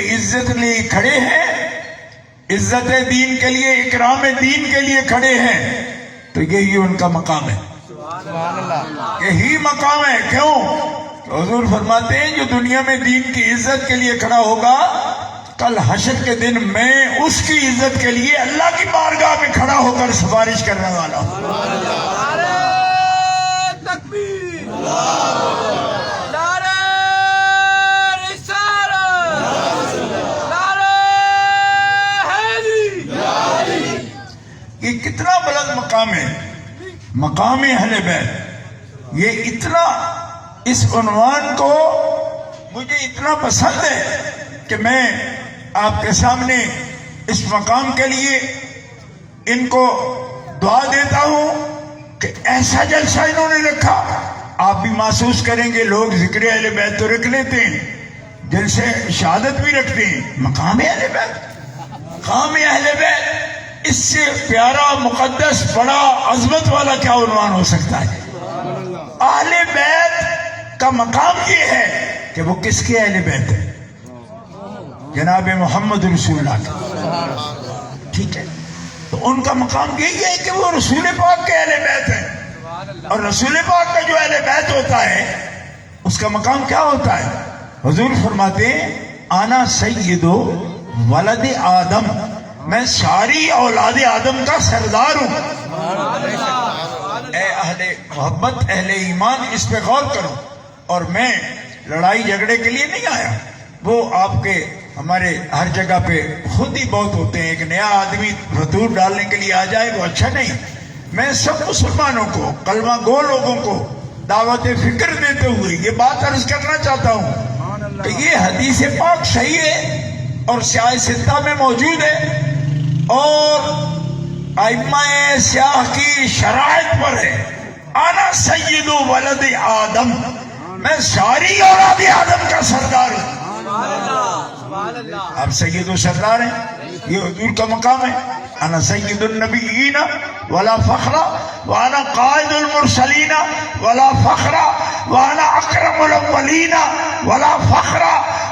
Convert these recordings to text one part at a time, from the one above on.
عزت لیے کھڑے ہیں، عزت دین کے لیے، اکرام دین کے لیے کھڑے ہیں، تو یہی ان کا مقام ہے، یہی مقام ہے۔ کیوں؟ حضور فرماتے ہیں جو دنیا میں دین کی عزت کے لیے کھڑا ہوگا، کل حشر کے دن میں اس کی عزت کے لیے اللہ کی بارگاہ میں کھڑا ہو کر سفارش کرنے والا ہوں۔ یہ کتنا بلند مقام ہے، مقام اہل بیت۔ یہ اتنا، اس عنوان کو مجھے اتنا پسند ہے کہ میں آپ کے سامنے اس مقام کے لیے ان کو دعا دیتا ہوں کہ ایسا جلسہ انہوں نے رکھا۔ آپ بھی محسوس کریں گے، لوگ ذکر اہل بیت تو رکھ لیتے ہیں، جلسے شہادت بھی رکھتے ہیں، مقام اہل بیت، مقام اہل بیت، اس سے پیارا، مقدس، بڑا، عظمت والا کیا عنوان ہو سکتا ہے؟ اہل بیت کا مقام یہ ہے کہ وہ کس کے اہل بیت ہے؟ جناب محمد رسول اللہ کا، ٹھیک ہے؟ تو ان کا مقام یہی ہے کہ وہ رسول پاک کے اہل بیت ہیں، اور رسول پاک کا جو اہل بیت ہوتا ہے اس کا مقام کیا ہوتا ہے؟ حضور فرماتے ہیں انا سید ولد آدم، میں ساری اولاد آدم کا سردار ہوں۔ اے اہل محبت، اہل ایمان، اس پہ غور کرو۔ اور میں لڑائی جھگڑے کے لیے نہیں آیا، وہ آپ کے ہمارے ہر جگہ پہ خود ہی بہت ہوتے ہیں، ایک نیا آدمی فتور ڈالنے کے لیے آ جائے وہ اچھا نہیں۔ میں سب مسلمانوں کو، کلمہ گو لوگوں کو دعوت فکر دیتے ہوئے یہ بات عرض کرنا چاہتا ہوں کہ یہ حدیث پاک صحیح ہے اور سیاہ ستہ میں موجود ہے، اور ائمہ سیاہ کی شرائط پر ہے۔ انا سید ولد آدم، میں ساری اولاد آدم کا سردار ہوں۔ آپ سید و سردار ہیں، یہ حضور کا مقام ہے۔ انا سید النبیین ولا فخر وانا قائد المرسلین ولا فخر وانا اکرم الاولین ولا فخر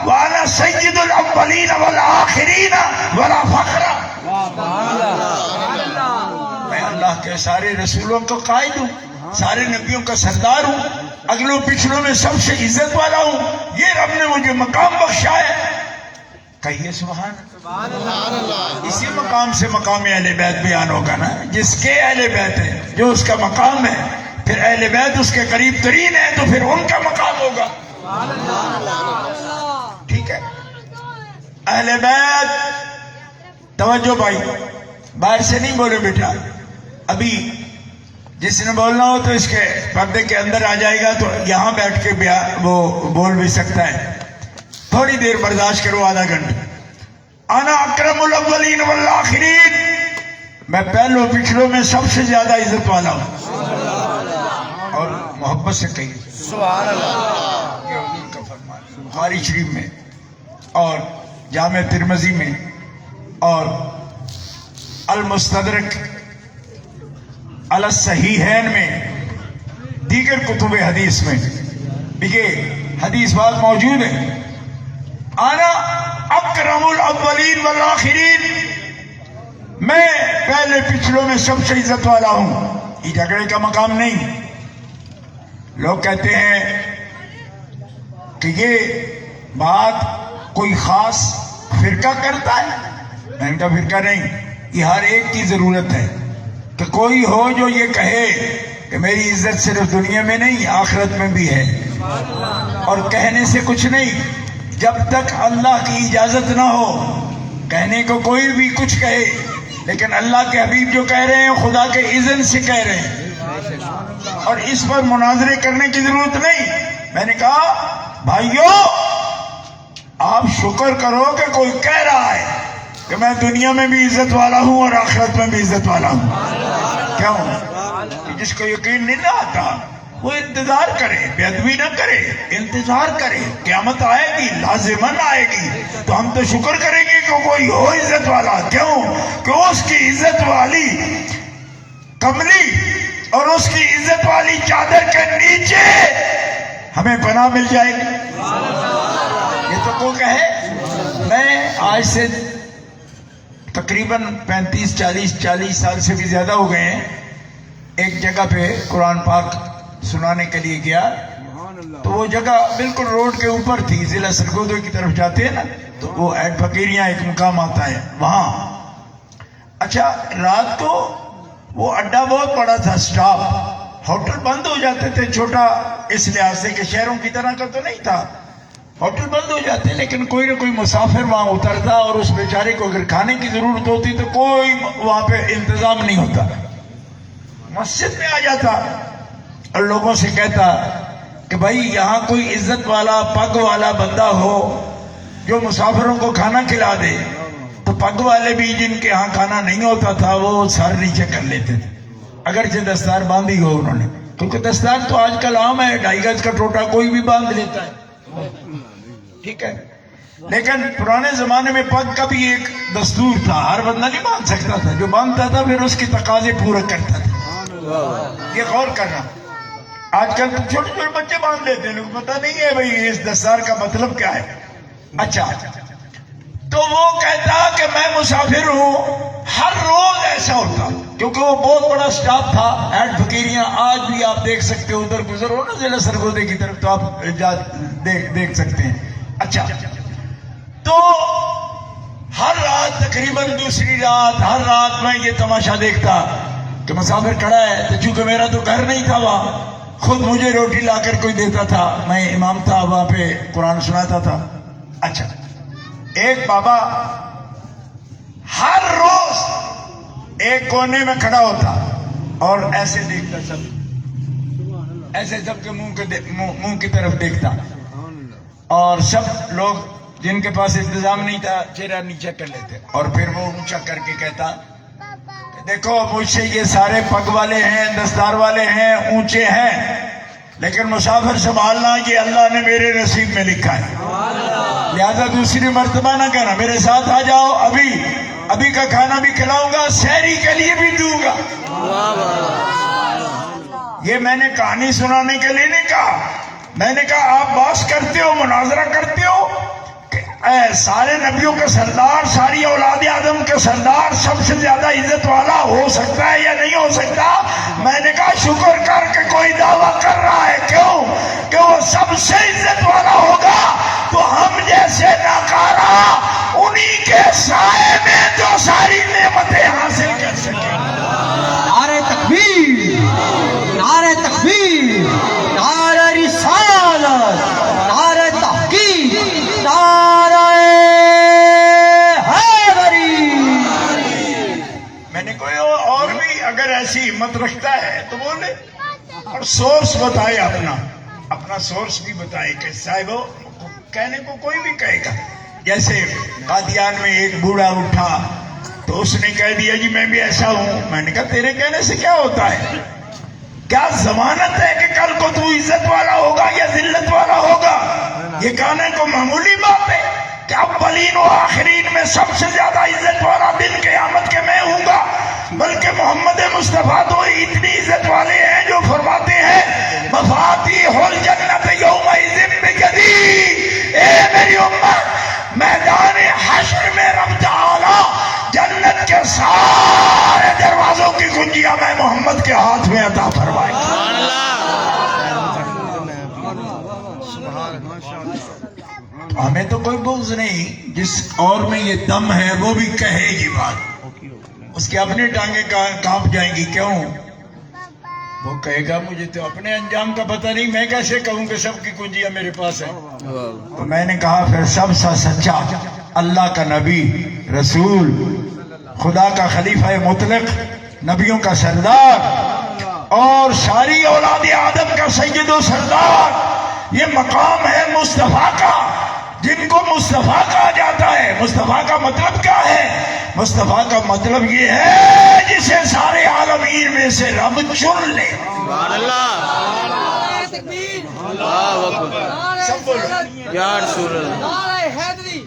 وانا سید الاولین والآخرین ولا فخر۔ میں اللہ کے سارے رسولوں کا قائد ہوں، سارے نبیوں کا سردار ہوں، اگلوں پچھلوں میں سب سے عزت والا ہوں۔ یہ رب نے مجھے مقام بخشا ہے۔ کہیے سبحان اللہ۔ اسی مقام سے مقام اہل بیت بیان ہوگا نا، جس کے اہل بیت ہے، جو اس کا مقام ہے، پھر اہل بیت اس کے قریب ترین ہے تو پھر ان کا مقام ہوگا۔ ٹھیک ہے؟ اہل بیت، توجہ بھائی، باہر سے نہیں بولے بیٹا، ابھی جس نے بولنا ہو تو اس کے پردے کے اندر آ جائے گا، تو یہاں بیٹھ کے وہ بول بھی سکتا ہے۔ تھوڑی دیر برداشت کرو، آدھا گھنٹہ۔ انا اکرم الاولین والآخرین، میں پہلوں پچھلوں میں سب سے زیادہ عزت والا ہوں۔ اور محبت سے کہیے سبحان اللہ۔ یہ حضور کا فرمان ہے بخاری شریف میں اور جامع ترمذی میں اور المستدرک علی الصحیحین میں، دیگر کتب حدیث میں یہ حدیث بات موجود ہے۔ انا اکرم الاولین والآخرین، میں پہلے پچھلوں میں سب سے عزت والا ہوں۔ یہ جھگڑے کا مقام نہیں۔ لوگ کہتے ہیں کہ یہ بات کوئی خاص فرقہ کرتا ہے، میں ان کا فرقہ نہیں، یہ ہر ایک کی ضرورت ہے کہ کوئی ہو جو یہ کہے کہ میری عزت صرف دنیا میں نہیں آخرت میں بھی ہے، اور کہنے سے کچھ نہیں جب تک اللہ کی اجازت نہ ہو۔ کہنے کو کوئی بھی کچھ کہے، لیکن اللہ کے حبیب جو کہہ رہے ہیں خدا کے اذن سے کہہ رہے ہیں، اور اس پر مناظرے کرنے کی ضرورت نہیں۔ میں نے کہا بھائیو، آپ شکر کرو کہ کوئی کہہ رہا ہے کہ میں دنیا میں بھی عزت والا ہوں اور آخرت میں بھی عزت والا ہوں۔ کیوں؟ کہ جس کو یقین نہیں نہ آتا وہ انتظار کرے، بے ادبی نہ کرے، انتظار کرے، قیامت آئے گی، لازماً آئے گی، تو ہم تو شکر کریں گے کہ کوئی ہو عزت والا۔ کیوں؟ کہ اس کی عزت والی کملی اور اس کی عزت والی چادر کے نیچے ہمیں پناہ مل جائے گی۔ یہ تو کو کہے میں آج سے تقریباً 35-40 سال سے بھی زیادہ ہو گئے ہیں، ایک جگہ پہ قرآن پاک سنانے کے لیے گیا، تو وہ جگہ بالکل روڈ کے اوپر تھی، ضلع سرگودے کی طرف جاتے ہیں نا، تو وہ ایڈ فقیریاں ایک مقام آتا ہے وہاں۔ اچھا، رات کو وہ اڈا بہت بڑا تھا، سٹاپ، ہوٹل بند ہو جاتے تھے، چھوٹا اس لحاظ سے کہ شہروں کی طرح کا تو نہیں تھا، ہوٹل بند ہو جاتے، لیکن کوئی نہ کوئی مسافر وہاں اترتا اور اس بیچارے کو اگر کھانے کی ضرورت ہوتی تو کوئی وہاں پہ انتظام نہیں ہوتا، مسجد میں آ جاتا اور لوگوں سے کہتا کہ بھائی یہاں کوئی عزت والا پگ والا بندہ ہو جو مسافروں کو کھانا کھلا دے، تو پگ والے بھی جن کے ہاں کھانا نہیں ہوتا تھا وہ سر نیچے کر لیتے تھے، اگرچہ دستار باندھی ہو انہوں نے، کیونکہ دستار تو آج کل عام ہے، 2.5 گز کا ٹوٹا کوئی بھی باندھ لیتا ہے، ٹھیک ہے، لیکن پرانے زمانے میں پگ کا بھی ایک دستور تھا، ہر بندہ نہیں باندھ سکتا تھا، جو باندھتا تھا پھر اس کی تقاضے پورے کرتا تھا۔ یہ غور کرنا، آج کل تو چھوٹے چھوٹے بچے باندھ لیتے ہیں، لوگ پتہ نہیں ہے بھائی اس دستار کا مطلب کیا ہے۔ اچھا، تو وہ کہتا کہ میں مسافر ہوں، ہر روز ایسا ہوتا، کیونکہ وہ بہت بڑا سٹاپ تھا، ایڈ فقیریاں آج بھی آپ دیکھ سکتے ہو، ادھر گزر ہو نا ضلع سرگودے کی طرف تو آپ دیکھ سکتے ہیں۔ اچھا، تو ہر رات تقریباً دوسری رات، ہر رات میں یہ تماشا دیکھتا کہ مسافر کھڑا ہے، تو چونکہ میرا تو گھر نہیں تھا وہاں، خود مجھے روٹی لا کر کوئی دیتا تھا، میں امام تھا وہاں پہ قرآن سناتا تھا۔ اچھا، ایک بابا ہر روز ایک کونے میں کھڑا ہوتا اور ایسے دیکھتا، سب ایسے سب کے منہ کی طرف دیکھتا، اور سب لوگ جن کے پاس انتظام نہیں تھا چہرہ نیچے کر لیتے، اور پھر وہ اونچا کر کے کہتا کہ دیکھو مجھ سے یہ سارے پگ والے ہیں، دستار والے ہیں، اونچے ہیں، لیکن مسافر سنبھالنا یہ اللہ نے میرے نصیب میں لکھا ہے، لہذا دوسری مرتبہ نہ کہنا، میرے ساتھ آ جاؤ، ابھی کا کھانا بھی کھلاؤں گا، سحری کے لیے بھی دوں گا۔ یہ میں نے کہانی سنانے کے لیے نہیں کہا، میں نے کہا آپ بحث کرتے ہو، مناظرہ کرتے ہو کہ سارے نبیوں کے سردار، ساری اولاد آدم کے سردار سب سے زیادہ عزت والا ہو سکتا ہے یا نہیں ہو سکتا؟ میں نے کہا شکر کر کے کوئی دعویٰ کر رہا ہے، کیوں کہ وہ سب سے عزت والا ہوگا تو ہم جیسے ناکارہ انہی کے سائے میں جو ساری نعمتیں حاصل کر سکیں۔ نعرہ تکبیر، نعرہ تکبیر، نعرہ رسالت، نعرہ تحقیق، نعرہ حیدری۔ میں نے کوئی اور بھی اگر ایسی ہمت رکھتا ہے تو بولے، اور سورس بتائے، اپنا سورس بھی بتائے کہ صاحب کہنے کو کوئی بھی کہے گا، جیسے قادیان میں ایک بوڑھا اٹھا تو اس نے کہہ دیا جی میں بھی ایسا ہوں، میں نے کہا تیرے کہنے سے کیا ہوتا ہے؟ کیا ضمانت ہے کہ کل کو تو عزت والا ہوگا یا ذلت والا ہوگا؟ یہ کہنے کو معمولی بات ہے کہ اولین و آخرین میں سب سے زیادہ عزت والا دن قیامت کے میں ہوں گا، بلکہ محمد مصطفیٰ تو اتنی عزت والے ہیں جو فرماتے ہیں مفاتیح الجنت یومئذ بیدی، اے میری امت میدان حشر میں رب تعالی جنت کے سارے دروازوں کی کنجیاں میں محمد کے ہاتھ میں عطا فرمائے گا۔ ہمیں تو کوئی بغض نہیں، جس اور میں یہ دم ہے وہ بھی کہے گی بات، اس کے اپنے ٹانگیں کانپ جائیں گی، کیوں؟ وہ کہے گا مجھے تو اپنے انجام کا پتہ نہیں، میں کیسے کہوں کہ سب کی کنجیاں میرے پاس ہیں؟ تو میں نے کہا پھر سب سے سچا اللہ کا نبی، رسول، خدا کا خلیفہ مطلق، نبیوں کا سردار اور ساری اولاد آدم کا سید و سردار، یہ مقام ہے مصطفیٰ کا، جن کو مصطفیٰ کہا جاتا ہے۔ مصطفیٰ کا مطلب کیا ہے؟ مصطفیٰ کا مطلب یہ ہے جسے سارے عالمین میں سے رب چن لے۔ سب بولو یا رسول اللہ، نعرہ حیدری،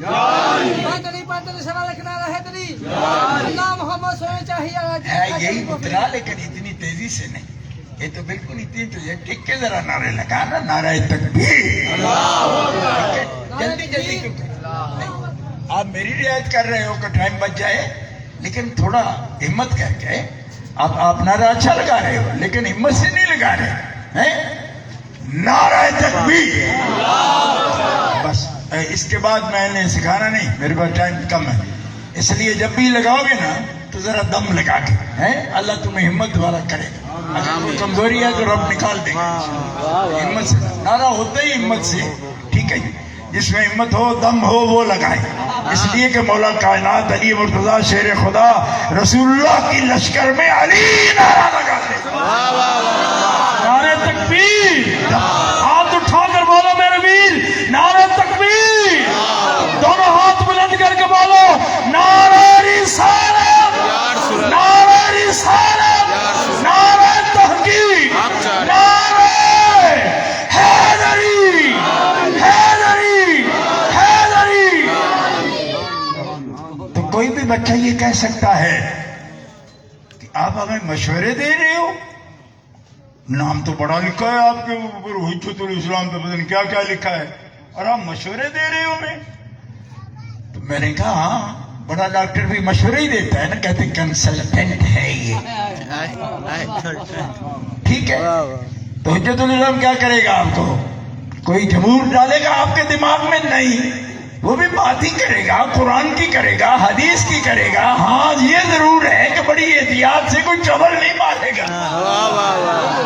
پاتری پاتری سوال نعرہ حیدری، اللہ محمد صلی اللہ علیہ وسلم ہے یہی اترا، لیکن اتنی تیزی سے نہیں، یہ تو بالکل اتنی تو یہ ٹک کے ذرا نعرے لگانا، نعرہ تکبیر، جلدی جلدی کیوں؟ آپ میرے میری رعایت کر رہے ہو کہ ٹائم بچ جائے، لیکن تھوڑا ہمت کر کے آپ نعرہ اچھا لگا رہے ہو لیکن ہمت سے نہیں لگا رہے ہیں۔ نعرہ تکبیر۔ بس اس کے بعد میں نے سکھانا نہیں، میرے پاس ٹائم کم ہے، اس لیے جب بھی لگاؤ گے نا تو ذرا دم لگا کے، اللہ تمہیں ہمت والا کرے گا، اگر کوئی کمزوری ہے تو رب نکال دے گا۔ ہمت سے نعرہ ہوتا ہی ہمت سے، ٹھیک ہے جی، جس میں ہمت ہو دم ہو وہ لگائے، اس لیے کہ مولا کائنات علی مرتضی شیر خدا رسول اللہ کی لشکر میں علی نعرہ لگاتے۔ نعرہ تکبیر، ہاتھ اٹھا کر بولو میرے ویر، نعرہ تکبیر، دونوں ہاتھ بلند کر کے بولو نعرہ رسالت، نعرہ رسالت، نعرہ تحقیق، نعرہ حیدری، حیدری، حیدری۔ تو کوئی بھی بچہ یہ کہہ سکتا ہے کہ آپ ہمیں مشورے دے رہے ہو، نام تو بڑا لکھا ہے آپ کے اوپر حجت الاسلام پہ، پتہ نہیں کیا کیا لکھا ہے، اور آپ مشورے دے رہے ہو ہمیں۔ تو میں نے کہا ہاں، بڑا ڈاکٹر بھی مشورے ہی دیتا ہے نا، کہتے کنسلٹنٹ ہے یہ، ٹھیک ہے۔ تو حجت الاسلام کیا کرے گا آپ کو؟ کوئی جمہور ڈالے گا آپ کے دماغ میں؟ نہیں، وہ بھی بات ہی کرے گا، قرآن کی کرے گا، حدیث کی کرے گا۔ ہاں یہ ضرور ہے کہ بڑی احتیاط سے کوئی چبل نہیں مارے گا،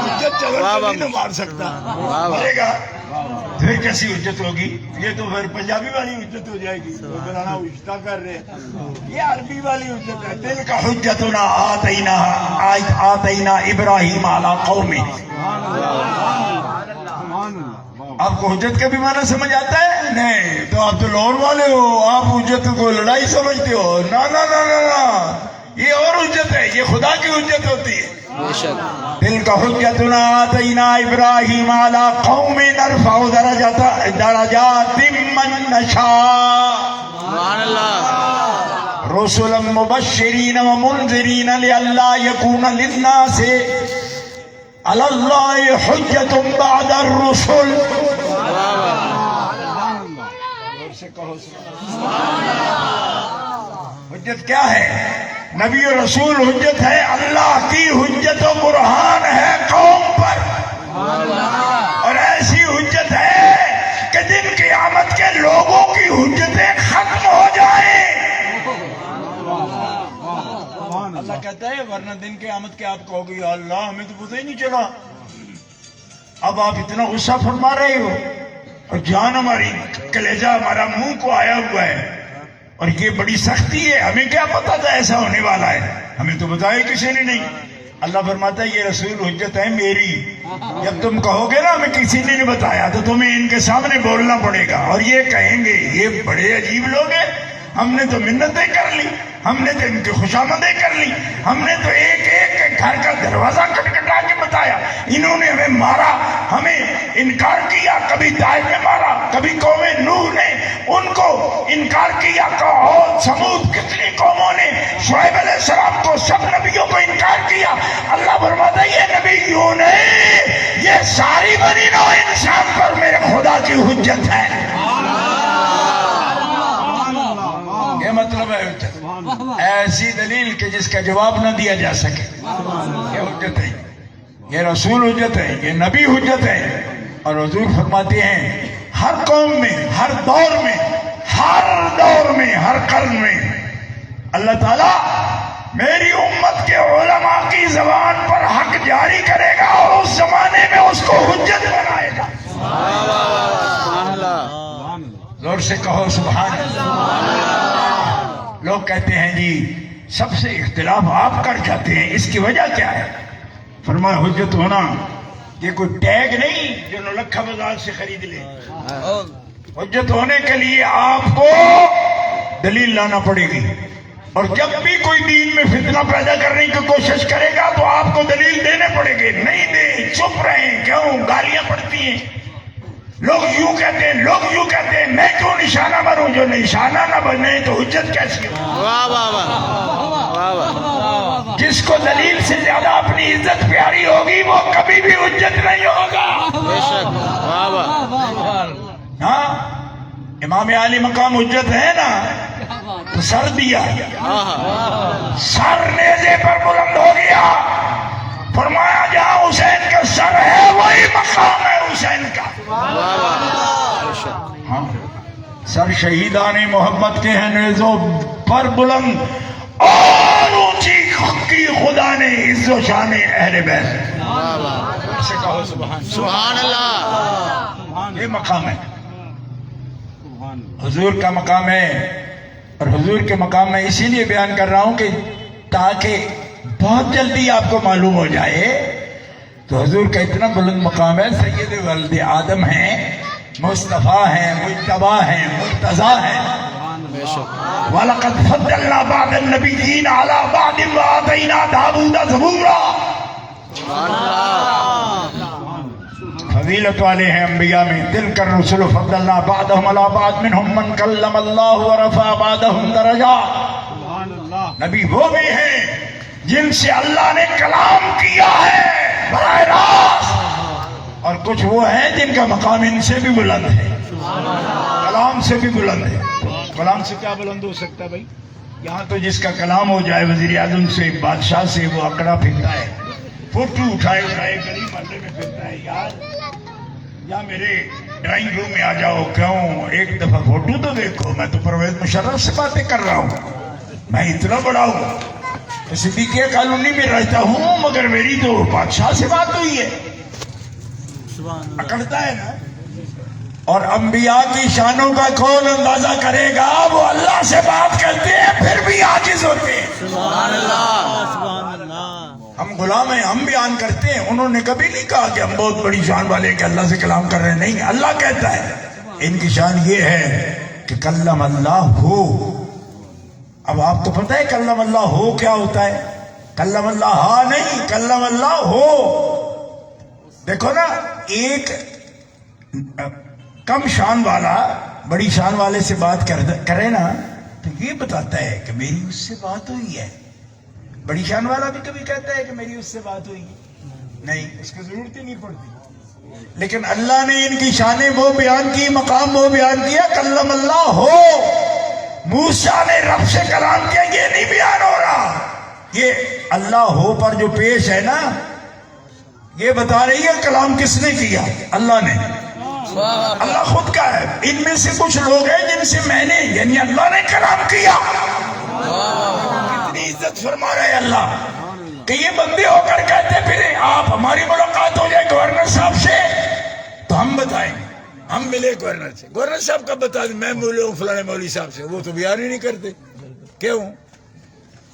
حجت چبل تو نہیں مار سکتا، مارے گا پھر کیسی حجت ہوگی؟ یہ تو پھر پنجابی والی حجت ہو جائے گی، مولانا اشتا کر رہے، یہ عربی والی حجت ہے۔ دل کا حجتنا آتینا ابراہیم علی قومی۔ آپ کو حجت کا بھی معنی سمجھ آتا ہے؟ نہیں، تو آپ تو لاہور والے ہو، آپ حجت کو لڑائی سمجھتے ہو۔ نا نا نا نا نا، یہ اور حجت ہے، یہ خدا کی حجت ہوتی ہے۔ دل کا حجتنا آتینا ابراہیم علی قوم نرفع درجات من نشاء رسلا مبشرین ومنذرین لئلا یکون للناس علی اللہ حجت بعد الرسل۔ حجت کیا ہے؟ نبی و رسول حجت ہے، اللہ کی حجت و برہان ہے قوم پر، اور ایسی حجت ہے کہ دن قیامت کے لوگوں کی حجتیں ختم ہو جائیں۔ اللہ کہتا ہے ورنہ دن قیامت کے آپ کہو گے یا اللہ ہمیں تو پتہ ہی نہیں چلا، اب آپ اتنا غصہ فرما رہے ہو، اور جان ہماری کلیجہ ہمارا منہ کو آیا ہوا ہے، اور یہ بڑی سختی ہے، ہمیں کیا پتا تھا ایسا ہونے والا ہے، ہمیں تو بتایا کسی نے نہیں۔ اللہ فرماتا ہے یہ رسول حجت ہے میری، جب تم کہو گے نا ہمیں کسی نے نہیں بتایا تو تمہیں ان کے سامنے بولنا پڑے گا، اور یہ کہیں گے یہ بڑے عجیب لوگ ہیں، ہم نے تو منتیں کر لی، ہم نے تو ان کی خوشامدیں کر لی، ہم نے تو ایک ایک کے گھر کا دروازہ کٹکھٹا کے بتایا، انہوں نے ہمیں مارا، ہمیں انکار کیا، کبھی طائف میں مارا، کبھی قوم نوح نے ان کو انکار کیا، عاد ثمود کتنی قوموں نے شعیب علیہ السلام کو، سب نبیوں کو انکار کیا۔ اللہ فرماتا ہے یہ نبیوں نے، یہ ساری بنی نوع انسان پر میرے خدا کی حجت ہے۔ یہ مطلب ہے حجت، ایسی دلیل کہ جس کا جواب نہ دیا جا سکے، یہ حجت ہے، یہ رسول حجت ہے، یہ نبی حجت ہے۔ اور حضور فرماتے ہیں ہر قوم میں، ہر دور میں، ہر دور میں، ہر قرن میں اللہ تعالیٰ میری امت کے علماء کی زبان پر حق جاری کرے گا، اور اس زمانے میں اس کو حجت بنائے گا۔ زور سے کہو سبحان اللہ۔ لوگ کہتے ہیں جی سب سے اختلاف آپ کر جاتے ہیں، اس کی وجہ کیا ہے؟ فرمایا حجت ہونا یہ کوئی ٹیگ نہیں جو نولکھا بازار سے خرید لے، حجت ہونے کے لیے آپ کو دلیل لانا پڑے گی، اور جب بھی کوئی دین میں فتنہ پیدا کرنے کی کوشش کرے گا تو آپ کو دلیل دینے پڑے گی، نہیں دیں، چپ رہیں، کیوں؟ گالیاں پڑتی ہیں، لوگ یوں کہتے ہیں، لوگ یوں کہتے ہیں، میں کیوں نشانہ بنوں؟ جو نشانہ نہ بنے تو حجت کیسی ہو؟ جس کو دلیل سے زیادہ اپنی عزت پیاری ہوگی وہ کبھی بھی حجت نہیں ہوگا۔ ہاں امام عالی مقام حجت ہے نا، تو سر دیا, سر نیزے پر بلند ہو گیا, فرمایا جہاں حسین کا سر ہے وہی مقام ہے حسین کا. ہاں سر شہیدان محمد کے ہیں, نیزوں پر بلند اور اونچی کی خدا نے عز و شان اہل بیت. اسے کہو سبحان اللہ. یہ مقام ہے, حضور کا مقام ہے. اور حضور کے مقام میں اسی لیے بیان کر رہا ہوں کہ تاکہ بہت جلدی آپ کو معلوم ہو جائے. تو حضور کا اتنا بلند مقام ہے, سید ولد آدم ہیں, مصطفیٰ ہیں, مجتبی ہیں, مرتضیٰ ہیں. وَلَقَدْ فَضَّلْنَا بَعْضَ النَّبِيِّينَ عَلَىٰ بَعْضٍ وَآتَيْنَا دَاوُودَ زَبُورًا. فضیلت والے ہیں انبیاء میں. تِلْكَ الرُّسُلُ فَضَّلْنَا بَعْضَهُمْ عَلَىٰ بَعْضٍ مِّنْهُمْ مَنْ كَلَّمَ اللَّهُ وَرَفَعَ بَعْضَهُمْ دَرَجَاتٍ. نبی وہ بھی ہیں جن سے اللہ نے کلام کیا ہے براہ راست, اور کچھ وہ ہیں جن کا مقام ان سے بھی بلند ہے, کلام سے بھی بلند ہے. کلام سے کیا بلند ہو سکتا ہے بھائی؟ یہاں تو جس کا کلام ہو جائے وزیر اعظم سے, بادشاہ سے, وہ اکڑا پھرتا ہے, فوٹو اٹھائے گلی محلے میں پھرتا ہے. یار یا میرے ڈرائنگ روم میں آ جاؤ, کیوں ایک دفعہ فوٹو تو دیکھو. میں تو پرویز مشرف سے باتیں کر رہا ہوں, میں اتنا بڑا ہوں, صدیقیہ کالونی میں رہتا ہوں, مگر میری تو بادشاہ سے بات ہوئی ہے. اکڑتا ہے نا. اور انبیاء کی شانوں کا کون اندازہ کرے گا؟ وہ اللہ سے بات کرتے ہیں پھر بھی عاجز ہوتے ہیں. سبحان اللہ, سبحان اللہ. ہم غلام ہیں, ہم بیان کرتے ہیں. انہوں نے کبھی نہیں کہا کہ ہم بہت بڑی شان والے کہ اللہ سے کلام کر رہے ہیں. نہیں, اللہ کہتا ہے. ان کی شان یہ ہے کہ کلم اللہ ہو. اب آپ کو پتہ ہے کلم اللہ ہو کیا ہوتا ہے؟ کلم اللہ ہاں نہیں, کلم اللہ ہو. دیکھو نا, ایک کم شان والا بڑی شان والے سے بات کرے نا تو یہ بتاتا ہے کہ میری اس سے بات ہوئی ہے. بڑی شان والا بھی کبھی کہتا ہے کہ میری اس سے بات ہوئی ہے؟ نہیں, اس کی ضرورت ہی نہیں پڑتی. لیکن اللہ نے ان کی شانیں وہ بیان کی, مقام وہ بیان کیا, کلم اللہ ہو. موسیٰ نے رب سے کلام کیا, یہ نہیں بیان ہو رہا. یہ اللہ ہو پر جو پیش ہے نا, یہ بتا رہی ہے کلام کس نے کیا, اللہ نے. اللہ خود کا ہے. ان میں سے کچھ لوگ ہیں جن سے میں نے یعنی اللہ نے کلام کیا. کتنی عزت فرما رہے اللہ کہ یہ بندے ہو کر کہتے پھرے آپ ہماری ملاقات ہو جائے گورنر صاحب سے تو ہم بتائیں گے. ہم ملے گورنر سے, گورنر صاحب کب بتا دیں میں ملے ہوں فلانے مولوی صاحب سے, وہ تو بیان ہی نہیں کرتے. کیوں؟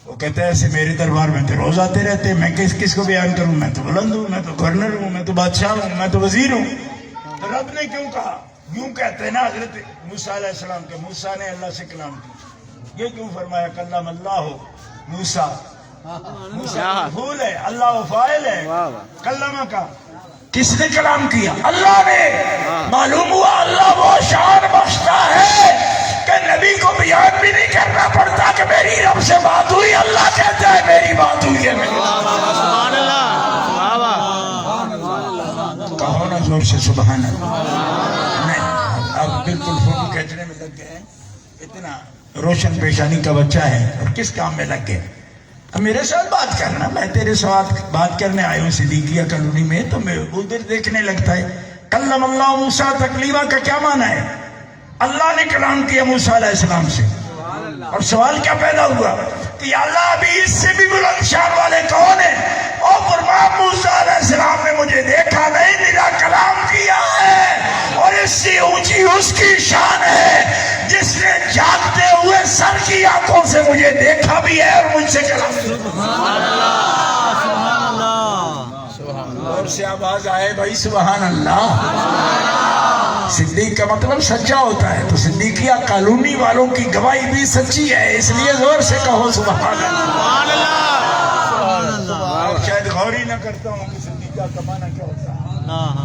وہ کہتے ہیں ایسے میرے دربار میں تو روز آتے رہتے, میں کس کو بیان کروں؟ میں تو بلند ہوں, میں تو گورنر ہوں, میں تو بادشاہ ہوں, میں تو وزیر ہوں. تو رب نے کیوں کہا؟ یوں کہتے ہیں نا حضرت موسیٰ علیہ السلام کے, موسیٰ نے اللہ سے کلام کیا. یہ کیوں فرمایا کلم اللہ ہو موسیٰ؟ موسیٰ مفعول ہے, اللہ فاعل ہے. کلمہ کا کس نے کلام کیا؟ اللہ نے. معلوم ہوا اللہ وہ شان بخشتا ہے کہ نبی کو بیان بھی نہیں کرنا پڑتا کہ میری رب سے بات ہوئی. اللہ کہتا ہے میری بات ہوئی ہے. سبحان اللہ. کہو نا زور سے سبحان اللہ. نہیں, اب بالکل فوٹو کھینچنے میں لگ گئے ہیں. اتنا روشن پیشانی کا بچہ ہے اور کس کام میں لگ گئے؟ اب میرے ساتھ بات کرنا, میں تیرے ساتھ بات کرنے آئے ہوں صدیقیہ کالونی میں, تو میں ادھر دیکھنے لگتا ہے. کلم اللہ موسیٰ تکلیمہ کا کیا معنی ہے؟ اللہ نے کلام کیا موسیٰ علیہ السلام سے. اور سوال کیا پیدا ہوا کہ یا اللہ ابھی اس سے بھی بلند شان والے کون ہیں؟ اور فرمایا موسیٰ علیہ السلام نے مجھے دیکھا نہیں, میرا کلام کیا ہے. اور اس سے اونچی اس کی شان ہے جس نے جاگتے ہوئے سر کی آنکھوں سے مجھے دیکھا بھی ہے اور مجھ سے کلام کیا. سبحان اللہ, سبحان اللہ. اور سے آواز آئے بھائی سبحان اللہ. صدیق کا مطلب سچا ہوتا ہے, تو صدیقیہ کالونی والوں کی گواہی بھی سچی ہے, اس لیے زور سے کہو سبحان اللہ. شاید غور ہی نہ کرتا ہوں کہ صدیقیہ کا معنی کیا ہوتا ہے.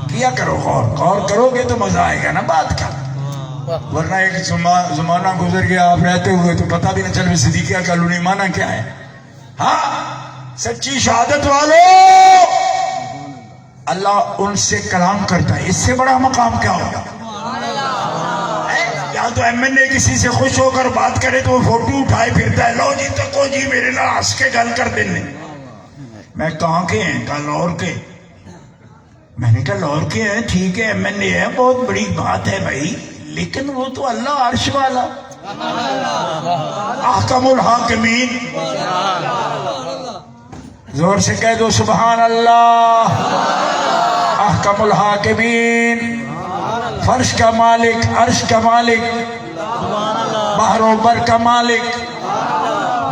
کیا کرو غور کرو گے تو مزہ آئے گا نا بات کا. ورنہ ایک زمانہ گزر گیا آپ رہتے ہوئے تو پتہ بھی نہ چل صدیقیہ کالونی معنی کیا ہے. ہاں, سچی شہادت والوں اللہ ان سے کلام کرتا ہے. اس سے بڑا مقام کیا ہوگا؟ ہاں تو ایم این اے کسی سے خوش ہو کر بات کرے تو وہ فوٹو اٹھائے پھرتا ہے، لو جی تکو جی میرے نال ہنس کے گل کر دینے. میں کہاں کے ہیں؟ کہا لاہور کے. میں نے کہا لاہور کے ہیں، ٹھیک ہے ایم این اے ہے، بہت بڑی بات ہے بھائی، لیکن وہ تو اللہ عرش والا احکم الحاکمین. زور سے کہہ دو سبحان اللہ. احکم الحاکمین، فرش کا مالک، عرش کا مالک، بحر و بر کا مالک،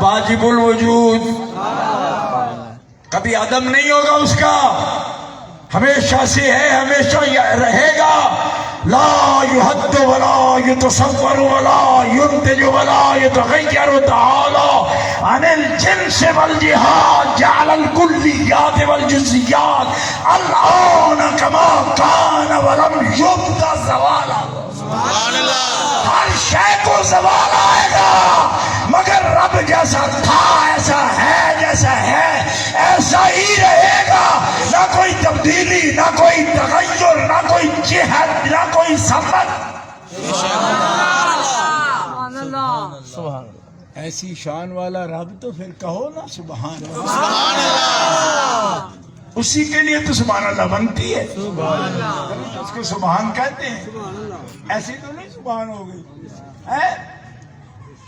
واجب الوجود. کبھی عدم نہیں ہوگا اس کا، ہمیشہ سے ہے، ہمیشہ رہے گا. لا يحد ولا يتصور ولا ينتج ولا يتغير تعالى عن الجنس والجهاد، جعل الكليات والجزئيات الآن كما كان ولم يبدأ زوالا. ہر شے کو زوال آئے گا مگر رب جیسا تھا ایسا ہے، جیسا ہے ایسا ہی رہے گا. نہ کوئی تبدیلی، نہ کوئی تغیر، نہ کوئی جہت، نہ کوئی سفر. سبحان اللہ. ایسی شان والا رب تو پھر کہو نا سبحان اللہ. اسی کے لیے تو سبحان اللہ بنتی ہے. اس کو سبحان کہتے ہیں. ایسی تو نہیں سبحان ہو گئی.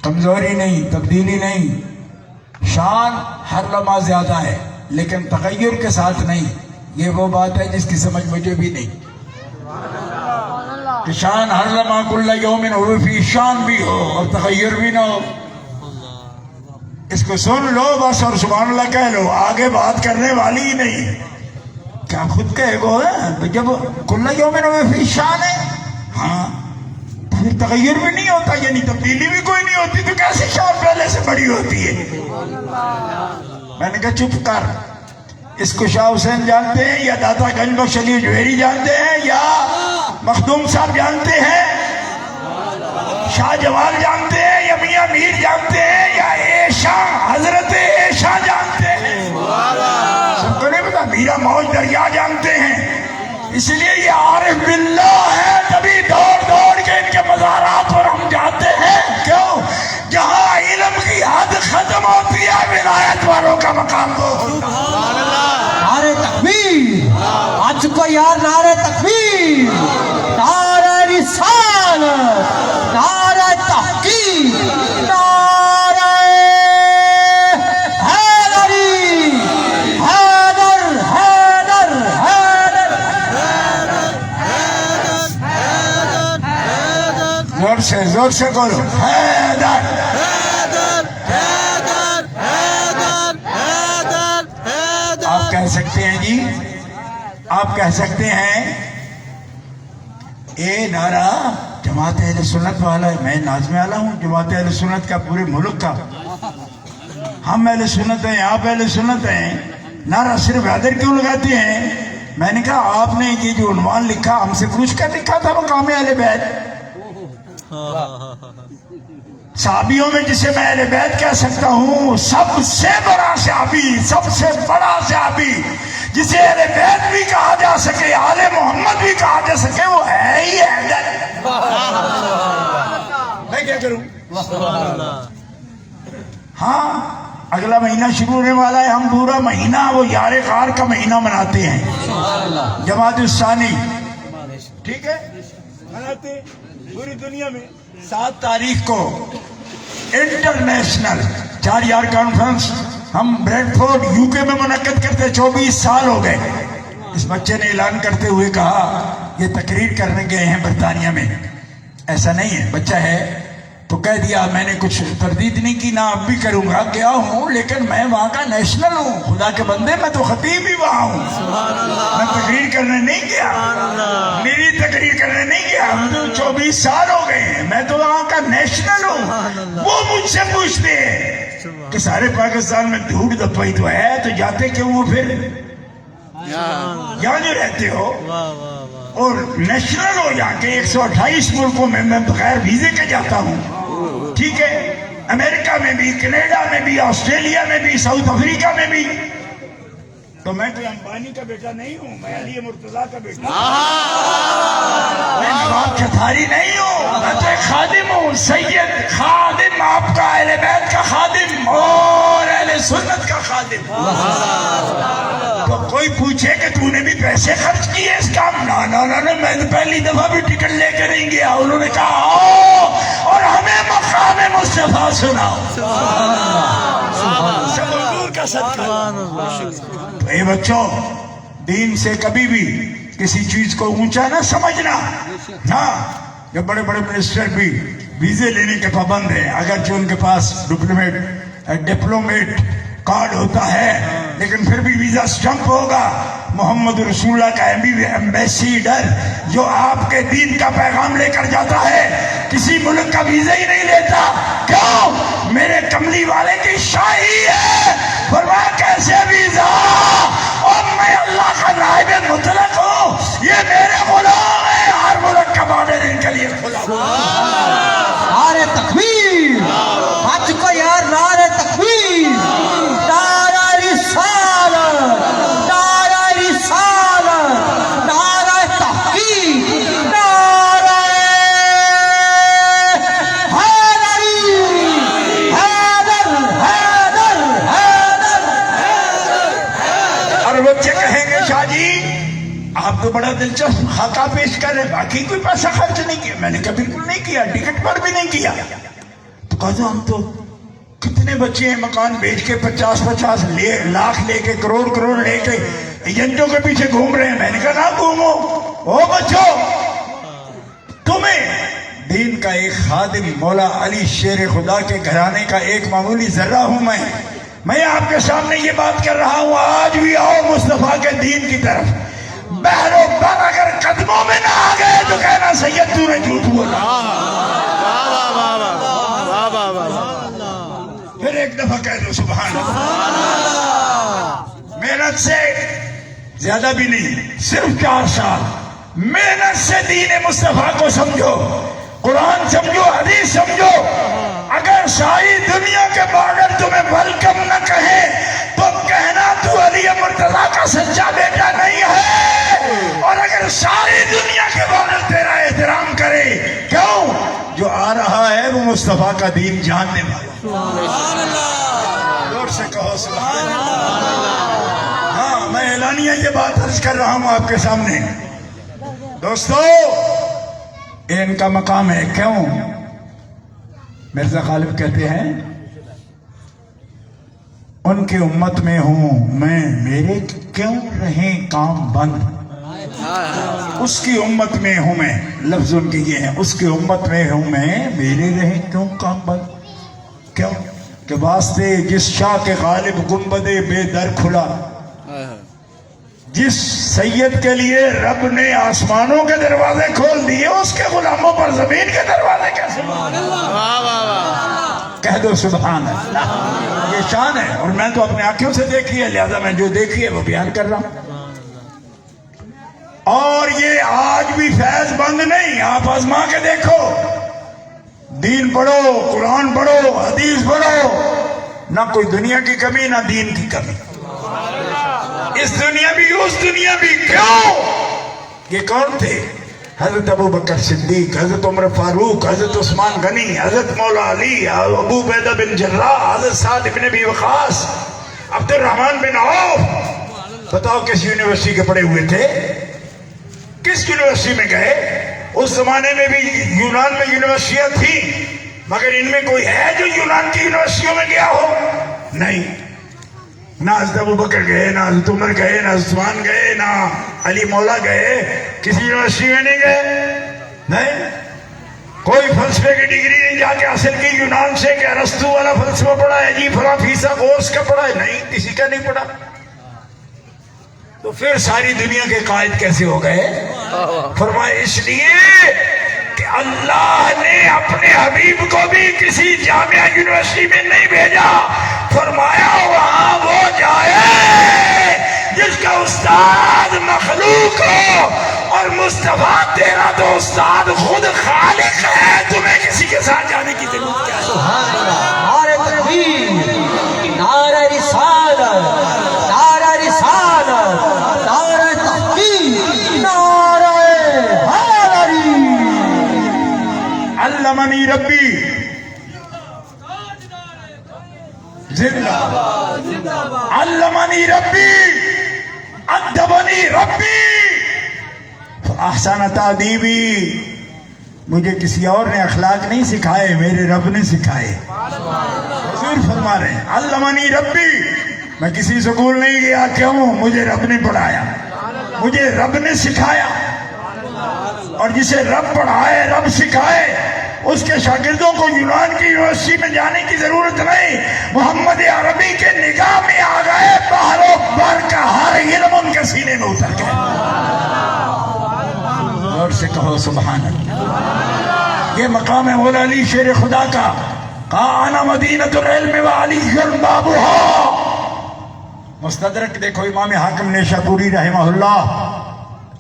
کمزوری نہیں، تبدیلی نہیں. شان ہر لمحہ زیادہ ہے لیکن تغیر کے ساتھ نہیں. یہ وہ بات ہے جس کی سمجھ مجھے بھی نہیں کہ شان ہر لمحہ کل یوم ہو فی شان بھی ہو اور تغیر بھی نہ ہو. اس کو سن لو بس اور سبحان اللہ کہہ لو، آگے بات کرنے والی ہی نہیں. کیا خود کہے گو ہے جب کل یوم ہو فی شان ہے، ہاں پھر تغیر بھی نہیں ہوتا، یعنی تبدیلی بھی کوئی نہیں ہوتی، تو کیسے شان پہلے سے بڑی ہوتی ہے؟ میں نے کہا چپ کر. اس کو شاہ حسین جانتے ہیں یا داتا گنج بخش علی جوہری جانتے ہیں یا مخدوم صاحب جانتے ہیں، شاہ جوال جانتے ہیں یا میاں میر جانتے ہیں یا عیشا حضرت عیشا جانتے ہیں؟ سب کو نہیں پتا. میرا موج دریا جانتے ہیں. اس لیے یہ عارف باللہ ہے، تبھی دوڑ دوڑ کے ان کے مزارات پر ہم جاتے ہیں. کیوں؟ جہاں علم کی حد ختم ہوتی ہے ولایت والوں کا مقام وہ ہوتا ہے. نعرے تکبیر، آج کو یار نعرے تکبیر، نعرے رسالت، نعرے تحقیق، نعرے حیدری، حیدر حیدر حیدر. زور سے بولو حیدر. آپ کہہ سکتے ہیں جی، آپ کہہ سکتے ہیں اے نعرہ جماعت اہل سنت والا ہے. میں ناظم اعلیٰ ہوں جماعت اہل سنت کا، پورے ملک کا. ہم اہل سنت ہیں، آپ اہل سنت ہیں. نعرہ صرف حیدر کیوں لگاتے ہیں؟ میں نے کہا آپ نے یہ جو عنوان لکھا ہم سے پوچھ کر لکھا تھا مقام اہل بیت. صحابیوں میں جسے میں اہل بیت کہہ سکتا ہوں، سب سے بڑا صحابی، سب سے بڑا صحابی جسے اہل بیت بھی کہا جا سکے، آل محمد بھی کہا جا سکے، وہ ہے ہی حیدر. میں کیا کروں؟ ہاں اگلا مہینہ شروع ہونے والا ہے. ہم پورا مہینہ وہ یار غار کا مہینہ مناتے ہیں، جماعت الثانی. ٹھیک ہے، مناتے پوری دنیا میں. 7 تاریخ کو انٹرنیشنل 4 یار کانفرنس ہم بریڈ فورڈ یو کے میں منعقد کرتے. 24 سال ہو گئے. اس بچے نے اعلان کرتے ہوئے کہا یہ تقریر کرنے گئے ہیں برطانیہ میں. ایسا نہیں ہے، بچہ ہے تو کہہ دیا. میں نے کچھ تردید نہیں کی، نہ اب بھی کروں گا. گیا ہوں لیکن میں وہاں کا نیشنل ہوں، خدا کے بندے. میں تو خطیب بھی وہاں ہوں، میں تقریر کرنے نہیں گیا، میری تقریر کرنے نہیں گیا. مجھے 24 سال ہو گئے ہیں، میں تو وہاں کا نیشنل ہوں. وہ مجھ سے پوچھتے ہیں کہ سارے پاکستان میں دھوڑ دھپائی تو ہے، تو جاتے کیوں ہو پھر؟ یہاں جو رہتے ہو اور نیشنل ہو، جا کے 128 ملکوں میں میں بغیر ویزے کے جاتا ہوں. ٹھیک ہے، امریکہ میں بھی، کینیڈا میں بھی، آسٹریلیا میں بھی، ساؤتھ افریقہ میں بھی. تو میں کوئی امبانی کا بیٹا نہیں ہوں، میں علی مرتضیٰ کا بیٹا ہوں، میں نواب چتھاری نہیں ہوں. میں تو ایک خادم ہوں، سید خادم، آپ کا اہل بیت کا خادم اور اہل سنت کا خادم۔ تو کوئی پوچھے کہ تو نے بھی پیسے خرچ کیے اس کام؟ نا میں تو پہلی دفعہ بھی ٹکٹ لے کے نہیں گیا۔ انہوں نے کہا آؤ اور ہمیں مقام مصطفیٰ سناؤ۔ سب حضور کا صدقہ۔ اے بچوں، دین سے کبھی بھی کسی چیز کو اونچا نہ سمجھنا۔ ہاں، جو بڑے بڑے منسٹر بھی ویزے لینے کے پابند ہیں، اگرچہ ان کے پاس ڈپلومیٹ کارڈ ہوتا ہے، لیکن پھر بھی ویزا سٹمپ ہوگا۔ محمد رسول اللہ کا ایمبیسیڈر جو آپ کے دین کا پیغام لے کر جاتا ہے، کسی ملک کا ویزا ہی نہیں لیتا۔ کیوں؟ میرے کملی والے کی شاہی ہے۔ فرمایا کیسے ویزا؟ اور میں اللہ کا نائب مطلق ہوں، یہ میرے غلام ہیں، ہر ملک کا بارڈر ان کے لیے کھلا ہوا۔ نعرہ تکبیر، حج کو یار نعرہ تکبیر، نعرہ رسالت، نعرہ رسالت، نعرہ تحقیق، نعرہ حیدری، حیدر حیدر حیدر۔ اور بچے کہیں گے شاہ جی آپ تو بڑا دلچسپ خاکہ پیش کر رہے، باقی کوئی پیسہ خرچ نہیں کیا؟ میں نے کہا بالکل نہیں کیا، ٹکٹ پر بھی نہیں کیا۔ تو کہا ہم تو کتنے بچے ہیں مکان بیچ کے 50-50 لاکھ لے کے، کروڑ لے کے ایجنٹوں کے پیچھے گھوم رہے ہیں۔ میں نے کہا نہ گھومو، او بچوں، تمہیں دین کا ایک خادم مولا علی شیر خدا کے گھرانے کا ایک معمولی ذرہ ہوں میں آپ کے سامنے یہ بات کر رہا ہوں، آج بھی آؤ مصطفیٰ کے دین کی طرف۔ بہر و بر اگر قدموں میں نہ آ گئے تو کہنا سید تو نے جھوٹ بولا۔ پھر ایک دفعہ کہہ دو سبحان اللہ۔ محنت سے زیادہ بھی نہیں، صرف 4 سال محنت سے دین مصطفیٰ کو سمجھو، قرآن سمجھو، حدیث سمجھو۔ اگر ساری دنیا کے بارڈر تمہیں ویلکم نہ کہے تو کہنا تو علی مرتضیٰ کا سچا بیٹا نہیں ہے، اور اگر ساری دنیا کے بارڈر تیرا احترام کرے، کیوں؟ جو آ رہا ہے وہ مصطفیٰ کا دین جاننے والا۔ زور سے کہو سبحان اللہ۔ ہاں، میں اعلانیہ یہ بات عرض کر رہا ہوں آپ کے سامنے۔ دوستو، ان کا مقام ہے۔ کیوں؟ مرزا غالب کہتے ہیں ان کی امت میں ہوں میں، میرے کیوں رہیں کام بند؟ اس کی امت میں ہوں میں، لفظ ان کے یہ ہیں، اس کی امت میں ہوں میں، میرے رہیں کیوں کام بند؟ کیوں کہ واسطے جس شاہ کے غالب گنبد بے در کھلا، جس سید کے لیے رب نے آسمانوں کے دروازے کھول دیے، اس کے غلاموں پر زمین کے دروازے کیسے؟ کہہ دو سبحان اللہ۔ یہ شان ہے، اور میں تو اپنے آنکھوں سے دیکھی ہے، لہذا میں جو دیکھی ہے وہ بیان کر رہا ہوں۔ اور یہ آج بھی فیض بند نہیں، آپ آزما کے دیکھو، دین پڑھو، قرآن پڑھو، حدیث پڑھو، نہ کوئی دنیا کی کمی نہ دین کی کمی۔ اس دنیا بھی اس دنیا بھی۔ کیوں؟ یہ کون تھے؟ حضرت ابو بکر صدیق، حضرت عمر فاروق، حضرت عثمان غنی، حضرت مولا علی، ابو عبیدہ بن جراح، حضرت سعد بن ابی وقاص، عبد الرحمن بن عوف۔ بتاؤ کس یونیورسٹی کے پڑھے ہوئے تھے؟ کس یونیورسٹی میں گئے؟ اس زمانے میں بھی یونان میں یونیورسٹیاں تھیں، مگر ان میں کوئی ہے جو یونان کی یونیورسٹیوں میں گیا ہو؟ نہیں۔ نہ حضرت ابو بکر گئے، نہ حضرت عمر گئے، نہ عثمان گئے، نہ علی مولا گئے، کسی یونیورسٹی میں نہیں گئے۔ نہیں، کوئی فلسفے کی ڈگری نہیں جا کے حاصل کی یونان سے کہ ارسطو والا فلسفہ پڑھا ہے جی، فلاں فیصد کورس کا پڑھا ہے، نہیں، کسی کا نہیں پڑھا۔ تو پھر ساری دنیا کے قائد کیسے ہو گئے؟ فرمایا اس لیے کہ اللہ نے اپنے حبیب کو بھی کسی جامعہ یونیورسٹی میں نہیں بھیجا، فرمایا وہاں وہ جائے جس کا استاد مخلوق ہو، اور مصطفیٰ تیرا تو استاد خود خالق ہے، تمہیں کسی کے ساتھ جانے کی ضرورت کیا ہے؟ نعرہ تکبیر، نعرہ رسالت، نعرہ رسالت، نعرہ تحقیق، نعرہ حیدری۔ علم ربی زندہ علمنی ربی ادبنی ربی احسن تعدیبی، مجھے کسی اور نے اخلاق نہیں سکھائے، میرے رب نے سکھائے۔ حضور فرما رہے ہیں علمنی ربی، میں کسی سکول نہیں گیا، کیوں؟ مجھے رب نے پڑھایا، مجھے رب نے سکھایا۔ اور جسے رب پڑھائے، رب سکھائے، اس کے شاگردوں کو یونان کی یونیورسٹی میں جانے کی ضرورت نہیں، محمد عربی کے نگاہ میں آ گئے، بحر و بر کا ہر علم ان کے سینے میں اتر گئے۔ اور سے کہو سبحان اللہ۔ یہ مقام ہے مولا علی شیر خدا کا، کہا انا مدینۃ العلم وعلی بابھا۔ مستدرک دیکھو امام حاکم نیشابوری رحمہ اللہ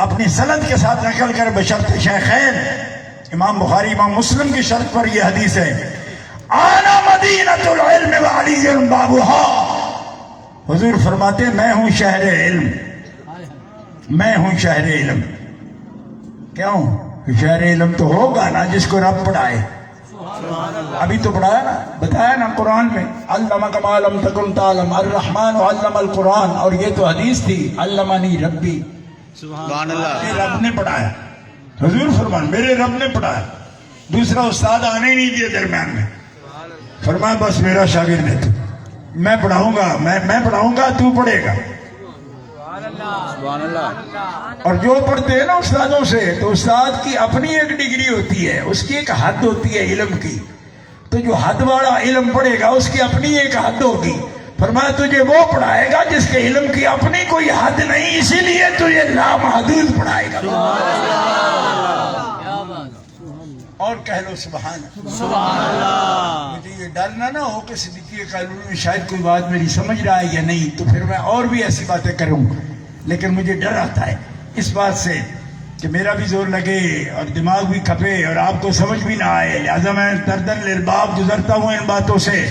اپنی سند کے ساتھ نقل کر بشرط شیخین امام بخاری امام مسلم کی شرط پر یہ حدیث ہے، انا مدینۃ العلم وعلی بابھا۔ حضور فرماتے ہیں میں ہوں شہر علم، میں ہوں شہر علم۔ کیوں؟ شہر علم تو ہوگا نا جس کو رب پڑھائے۔ ابھی تو پڑھایا نا، بتایا نا قرآن میں، علمک ما لم تکن تعلم الرحمن علم القرآن، اور یہ تو حدیث تھی علمنی ربی، سبحان اللہ۔ میرے رب نے پڑھایا۔ حضور فرمان میرے رب نے پڑھایا، دوسرا استاد آنے نہیں دیا درمیان میں، فرمایا بس میرا شاگرد ہے تو، میں پڑھاؤں گا، میں پڑھاؤں گا، تو پڑھے گا۔ سبحان اللہ۔ اور جو پڑھتے ہیں نا استادوں سے، تو استاد کی اپنی ایک ڈگری ہوتی ہے، اس کی ایک حد ہوتی ہے علم کی، تو جو حد والا علم پڑھے گا اس کی اپنی ایک حد ہوگی۔ فرمایا تجھے وہ پڑھائے گا جس کے علم کی اپنی کوئی حد نہیں، اسی لیے تجھے لامحدود پڑھائے گا۔ اور کہہ لو سبحان اللہ۔ سبحان اللہ۔ مجھے یہ ڈرنا نہ ہو کہ صدیقی قانون میں شاید کوئی بات میری سمجھ رہا ہے یا نہیں، تو پھر میں اور بھی ایسی باتیں کروں، لیکن مجھے ڈر آتا ہے اس بات سے کہ میرا بھی زور لگے اور دماغ بھی کھپے اور آپ کو سمجھ بھی نہ آئے، لہذا میں تردن للباب گزرتا ہوں ان باتوں سے۔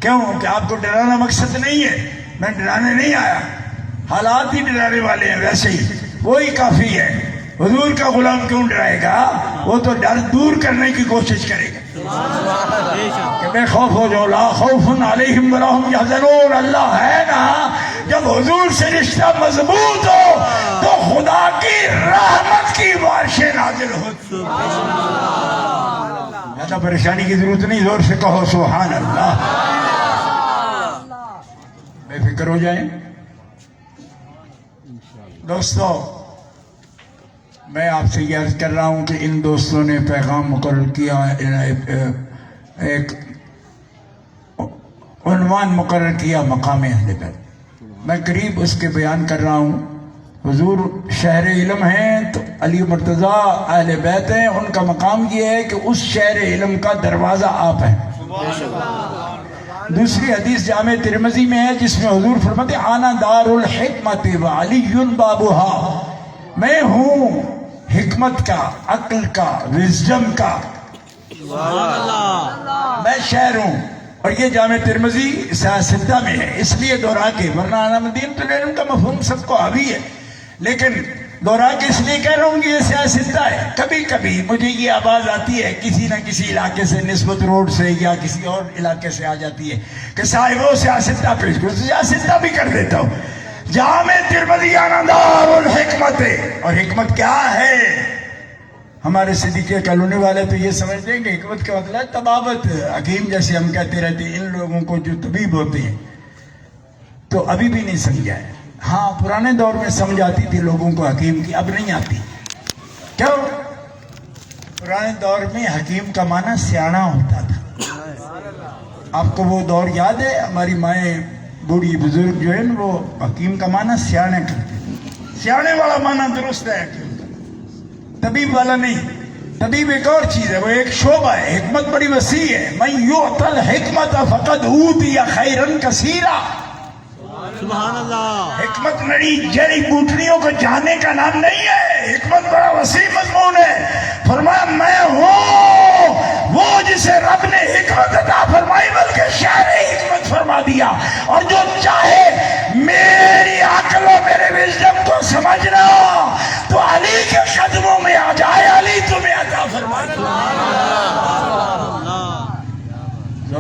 کیوں کہ آپ کو ڈرانا مقصد نہیں ہے، میں ڈرانے نہیں آیا، حالات ہی ڈرانے والے ہیں، ویسے ہی وہی کافی ہے۔ حضور کا غلام کیوں ڈرائے گا؟ وہ تو ڈر دور کرنے کی کوشش کرے گا کہ بے خوف ہو جاؤ، لا خوف علیہم ولا ہم یحزنون۔ اللہ ہے نا، جب حضور سے رشتہ مضبوط ہو تو خدا کی رحمت کی بارشیں نازل ہوتی، زیادہ پریشانی کی ضرورت نہیں، زور سے کہو سبحان اللہ۔ بے فکر ہو جائیں دوستو۔ میں آپ سے یہ عرض کر رہا ہوں کہ ان دوستوں نے پیغام مقرر کیا، ایک عنوان مقرر کیا مقام اہل بیت، میں قریب اس کے بیان کر رہا ہوں۔ حضور شہر علم ہیں تو علی مرتضیٰ اہل بیت ہیں، ان کا مقام یہ ہے کہ اس شہر علم کا دروازہ آپ ہیں۔ دوسری حدیث جامع ترمذی میں ہے جس میں حضور فرماتے ہیں انا دار الحکمت وعلی بابھا، میں ہوں حکمت کا، عقل کا، وزڈم کا، میں شہر ہوں۔ اور یہ جامع ترمذی سیاستہ میں ہے، اس لیے دہرا کے، ورنہ انا مدینۃ العلم کا مفہوم سب کو حاوی ہے، لیکن دہرا کے اس لیے کہہ رہا ہوں کہ یہ سیاستہ ہے۔ کبھی کبھی مجھے یہ آواز آتی ہے کسی نہ کسی علاقے سے، نسبت روڈ سے یا کسی اور علاقے سے آ جاتی ہے کہ صاحب وہ سیاستہ پیش کرو، سیاستہ بھی کر دیتا ہوں۔ جامع ترمذی انا دار الحکمت، اور حکمت کیا ہے؟ ہمارے صدیقے کالونی والے تو یہ سمجھتے ہیں کہ حکمت کا مطلب ہے طبابت، حکیم جیسے ہم کہتے رہتے ہیں، ان لوگوں کو جو طبیب ہوتے ہیں، تو ابھی بھی نہیں سمجھا ہے۔ ہاں پرانے دور میں سمجھ آتی تھی لوگوں کو حکیم کی، اب نہیں آتی۔ کیوں؟ پرانے دور میں حکیم کا معنی سیانا ہوتا تھا۔ آپ کو وہ دور یاد ہے؟ ہماری مائیں بوڑھی بزرگ جو ہے وہ حکیم کا معنی سیانے کرتے ہیں۔ سیانے والا معنی درست ہے حکیم کا، طبیب والا نہیں۔ طبیب ایک اور چیز ہے، وہ ایک شعبہ ہے، حکمت بڑی وسیع ہے۔ من یؤت الحکمت فقد اوتی خیرا کثیرا۔ سبحان اللہ۔ حکمت نڑی جڑی بوٹیوں کو جاننے کا نام نہیں ہے، حکمت بڑا وسیع مضمون ہے۔ فرمایا میں ہوں وہ جسے رب نے حکمت عطا فرمائی، بلکہ شہر حکمت فرما دیا، اور جو چاہے میری عقل و میرے وزڈم کو سمجھنا تو علی کے قدموں میں آ جائے، علی تمہیں عطا فرمائے۔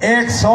100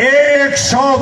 100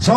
100